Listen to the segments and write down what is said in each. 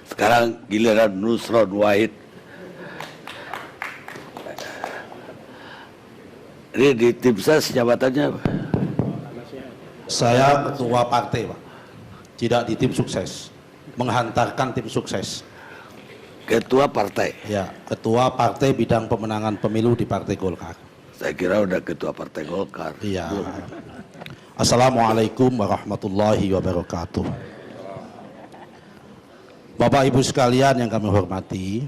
Sekarang giliran Nusron Wahid. Ini di tim ses jabatannya apa? Saya ketua partai, Pak. Tidak di tim sukses. Menghantarkan tim sukses. Ketua partai. Ya, ketua partai bidang pemenangan pemilu di Partai Golkar. Saya kira udah ketua Partai Golkar. Iya. Assalamualaikum warahmatullahi wabarakatuh. Bapak Ibu sekalian yang kami hormati,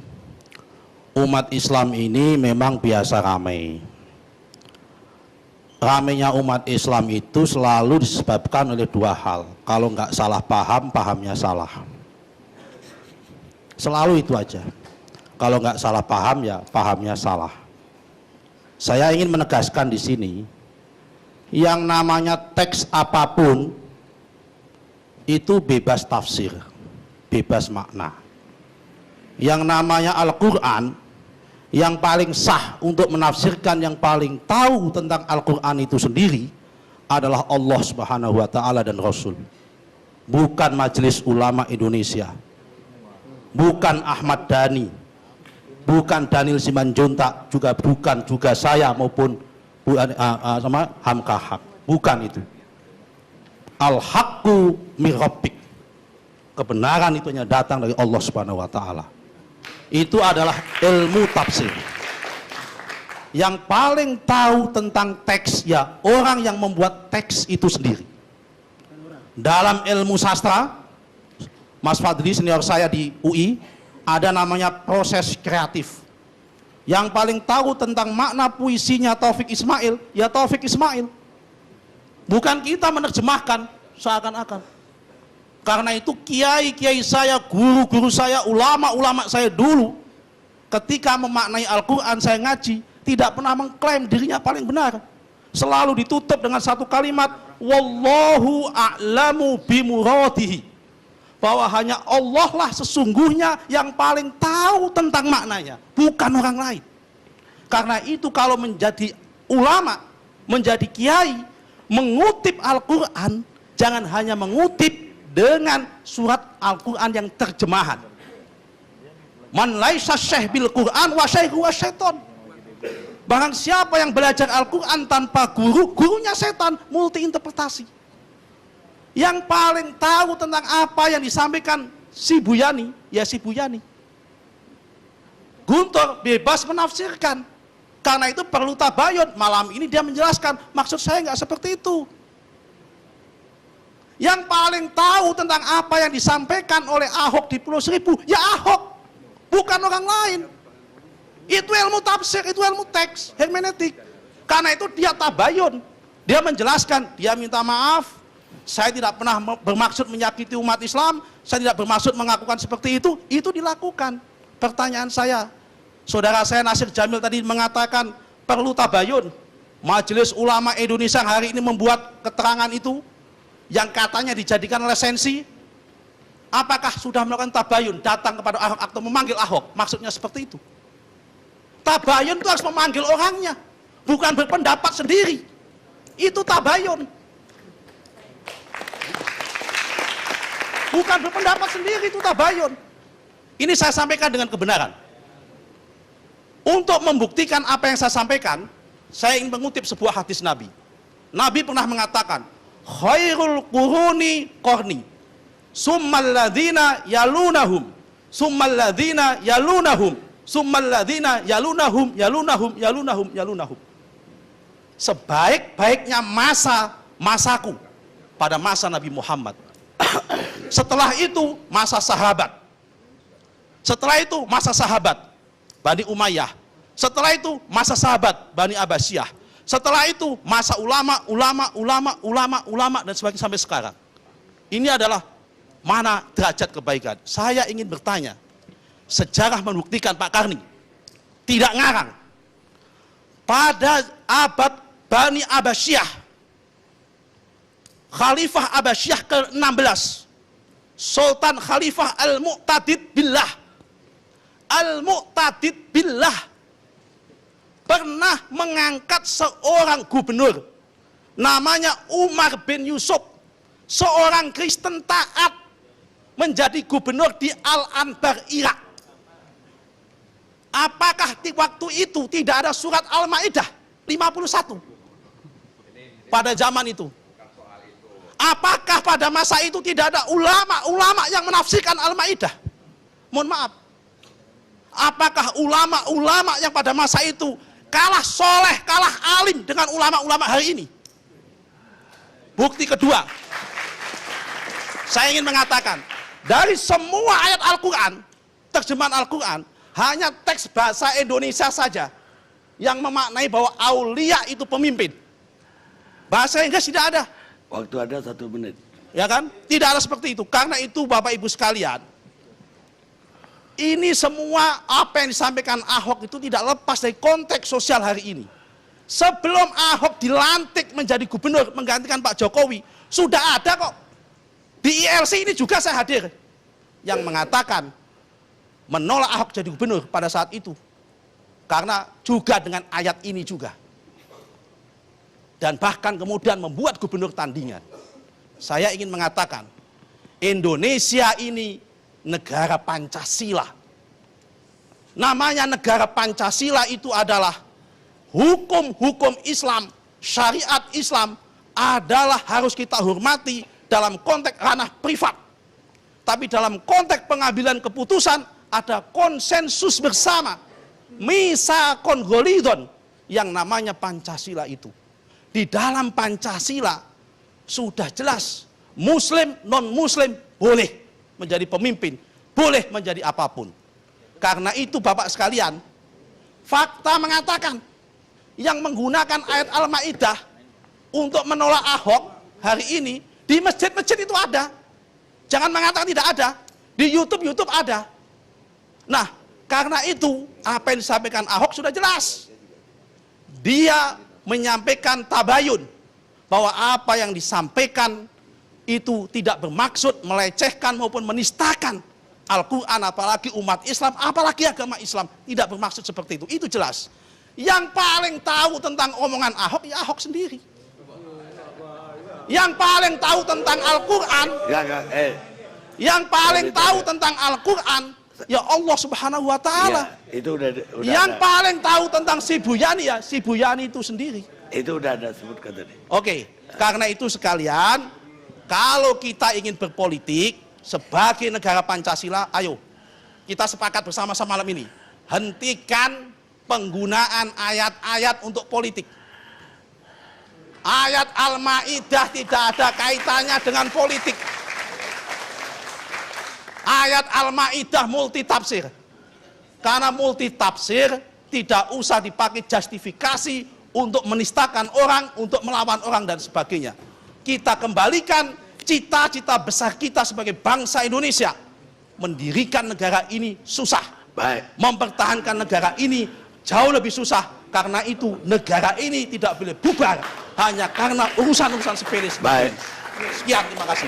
umat Islam ini memang biasa ramai. Ramainya umat Islam itu selalu disebabkan oleh dua hal. Kalau nggak salah paham, pahamnya salah. Selalu itu aja. Kalau nggak salah paham, ya pahamnya salah. Saya ingin menegaskan di sini, yang namanya teks apapun itu bebas tafsir, bebas makna. Yang namanya Al-Quran, yang paling sah untuk menafsirkan, yang paling tahu tentang Al-Quran itu sendiri adalah Allah Subhanahu wa Ta'ala dan Rasul, bukan Majelis Ulama Indonesia, bukan Ahmad Dhani, bukan Daniel Simanjuntak, bukan juga saya maupun sama Hamka Haq, bukan itu. Al-haqqu min rabbik, kebenaran itu hanya datang dari Allah Subhanahu wa Ta'ala. Itu adalah ilmu tafsir. Yang paling tahu tentang teks ya orang yang membuat teks itu sendiri. Dalam ilmu sastra, Mas Fadli senior saya di UI, ada namanya proses kreatif. Yang paling tahu tentang makna puisinya Taufik Ismail, ya Taufik Ismail. Bukan kita menerjemahkan seakan-akan. Karena itu kiai-kiai saya, guru-guru saya, ulama-ulama saya dulu, ketika memaknai Al-Quran saya ngaji, tidak pernah mengklaim dirinya paling benar. Selalu ditutup dengan satu kalimat, Wallahu a'lamu bimuradihi, bahwa hanya Allah lah sesungguhnya yang paling tahu tentang maknanya, bukan orang lain. Karena itu kalau menjadi ulama, menjadi kiai, mengutip Al-Quran, jangan hanya mengutip dengan surat Al-Quran yang terjemahan. Man laisa syekh bil Quran wa syekhu wa syaiton. Barang siapa yang belajar Al-Quran tanpa guru, gurunya setan, multi interpretasi. Yang paling tahu tentang apa yang disampaikan si Buyani, ya si Buyani. Guntur bebas menafsirkan. Karena itu perlu tabayun. Malam ini dia menjelaskan, maksud saya nggak seperti itu. Yang paling tahu tentang apa yang disampaikan oleh Ahok di Pulau Seribu, ya Ahok, bukan orang lain. Itu ilmu tafsir, itu ilmu teks, hermeneutik. Karena itu dia tabayun, dia menjelaskan, dia minta maaf, saya tidak pernah bermaksud menyakiti umat Islam, saya tidak bermaksud mengakukan seperti itu dilakukan. Pertanyaan saya, saudara saya Nasir Jamil tadi mengatakan perlu tabayun. Majelis Ulama Indonesia hari ini membuat keterangan itu, yang katanya dijadikan lisensi, apakah sudah melakukan tabayun, datang kepada Ahok atau memanggil Ahok? Maksudnya seperti itu. Tabayun itu harus memanggil orangnya, bukan berpendapat sendiri. Itu tabayun. Bukan berpendapat sendiri, itu tabayun. Ini saya sampaikan dengan kebenaran. Untuk membuktikan apa yang saya sampaikan, saya ingin mengutip sebuah hadis Nabi. Nabi pernah mengatakan, khairul quruni qarni summal ladzina yalunahum summal ladzina yalunahum summal ladzina yalunahum. Sebaik-baiknya masaku pada masa Nabi Muhammad. Setelah itu masa sahabat. Setelah itu masa sahabat Bani Umayyah. Setelah itu masa sahabat Bani Abbasiyah. Setelah itu masa ulama dan sebagainya sampai sekarang. Ini adalah mana derajat kebaikan. Saya ingin bertanya, sejarah membuktikan Pak Karni tidak ngarang. Pada abad Bani Abbasiyah, Khalifah Abbasiyah ke-16, Sultan Khalifah Al-Mu'tadid Billah pernah mengangkat seorang gubernur namanya Umar bin Yusuf, seorang Kristen taat, menjadi gubernur di Al-Anbar, Irak. Apakah di waktu itu tidak ada surat Al-Maidah 51 pada zaman itu? Apakah pada masa itu tidak ada ulama-ulama yang menafsirkan Al-Maidah? Mohon maaf. Apakah ulama-ulama yang pada masa itu kalah soleh, kalah alim dengan ulama-ulama hari ini? Bukti kedua, saya ingin mengatakan, dari semua ayat Al-Quran, terjemahan Al-Quran, hanya teks bahasa Indonesia saja yang memaknai bahwa aulia itu pemimpin. Bahasa Inggris tidak ada. Waktu ada 1 menit. Ya kan? Tidak ada seperti itu. Karena itu Bapak Ibu sekalian, ini semua apa yang disampaikan Ahok itu tidak lepas dari konteks sosial hari ini. Sebelum Ahok dilantik menjadi gubernur menggantikan Pak Jokowi, sudah ada kok. Di ILC ini juga saya hadir, yang mengatakan menolak Ahok jadi gubernur pada saat itu. Karena juga dengan ayat ini juga. Dan bahkan kemudian membuat gubernur tandingan. Saya ingin mengatakan, Indonesia ini negara Pancasila. Namanya negara Pancasila itu adalah hukum-hukum Islam, syariat Islam adalah harus kita hormati dalam konteks ranah privat. Tapi dalam konteks pengambilan keputusan ada konsensus bersama. Misakon golidon yang namanya Pancasila itu. Di dalam Pancasila sudah jelas Muslim, non-Muslim boleh menjadi pemimpin, boleh menjadi apapun. Karena itu Bapak sekalian, fakta mengatakan yang menggunakan ayat Al-Maidah untuk menolak Ahok hari ini di masjid-masjid itu ada. Jangan mengatakan tidak ada. Di YouTube ada. Nah, karena itu apa yang disampaikan Ahok sudah jelas. Dia menyampaikan tabayun bahwa apa yang disampaikan itu tidak bermaksud melecehkan maupun menistakan Al-Quran, apalagi umat Islam, apalagi agama Islam. Tidak bermaksud seperti itu. Itu jelas. Yang paling tahu tentang omongan Ahok, ya Ahok sendiri. Yang paling tahu tentang Al-Quran, yang paling tahu tentang Al-Quran, ya Allah Subhanahu wa Ta'ala. Ya, itu udah yang ada. paling tahu tentang si Buyani, ya si Buyani itu sendiri. Itu udah ada sebutkan tadi. Oke, karena itu sekalian, kalau kita ingin berpolitik sebagai negara Pancasila, ayo kita sepakat bersama-sama malam ini, hentikan penggunaan ayat-ayat untuk politik. Ayat Al-Maidah tidak ada kaitannya dengan politik. Ayat Al-Maidah multi tafsir. Karena multi tafsir tidak usah dipakai justifikasi untuk menistakan orang, untuk melawan orang dan sebagainya. Kita kembalikan cita-cita besar kita sebagai bangsa Indonesia. Mendirikan negara ini susah. Baik. Mempertahankan negara ini jauh lebih susah. Karena itu negara ini tidak boleh bubar hanya karena urusan-urusan sepele. Baik. Sekian, terima kasih.